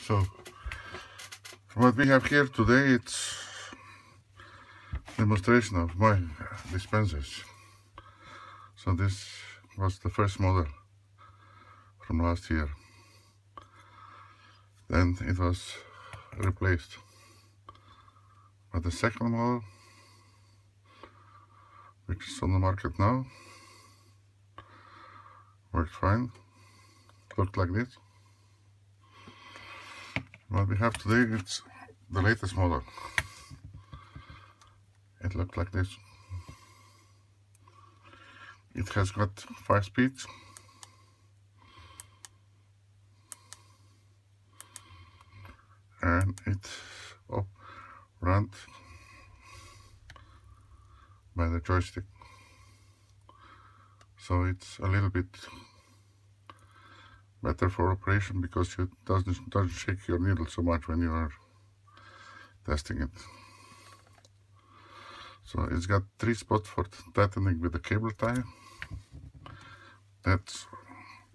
So what we have here today, it's demonstration of my dispensers. So this was the first model from last year. Then it was replaced by the second model, which is on the market now. Worked fine. Looked like this. What we have today, it's the latest model. It looked like this. It has got 5 speeds. And it's run by the joystick. So it's a little bit better for operation because it doesn't shake your needle so much when you are testing it. So it's got 3 spots for tightening with the cable tie. That's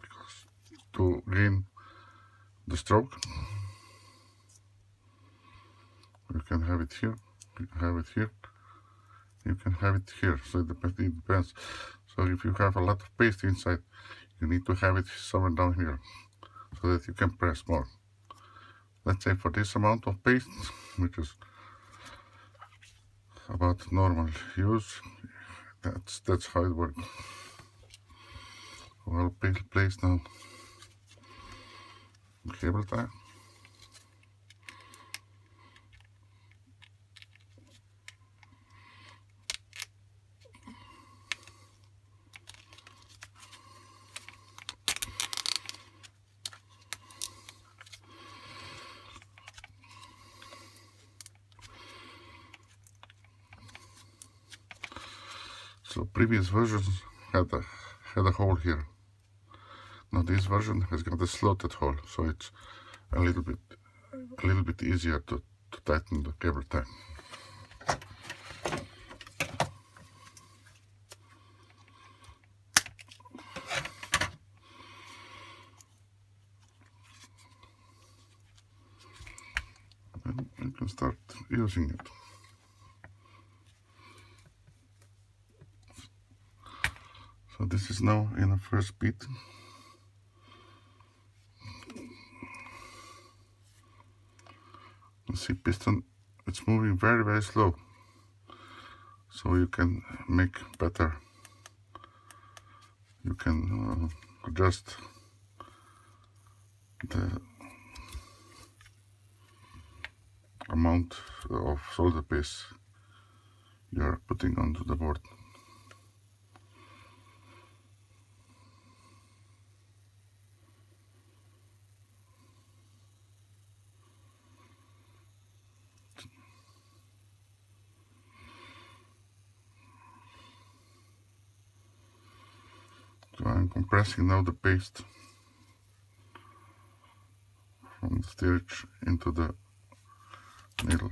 because to gain the stroke. You can have it here, you can have it here, you can have it here, so it depends. So if you have a lot of paste inside, you need to have it somewhere down here, so that you can press more. Let's say for this amount of paste, which is about normal use, that's how it works. Well, place now cable tie. So previous versions had a hole here. Now this version has got a slotted hole, so it's a little bit easier to tighten the cable tie. And you can start using it. So this is now in the first beat. You see piston, it's moving very, very slow. So you can make better, you can adjust the amount of solder paste you are putting onto the board. So I'm compressing now the paste from the stirrup into the needle.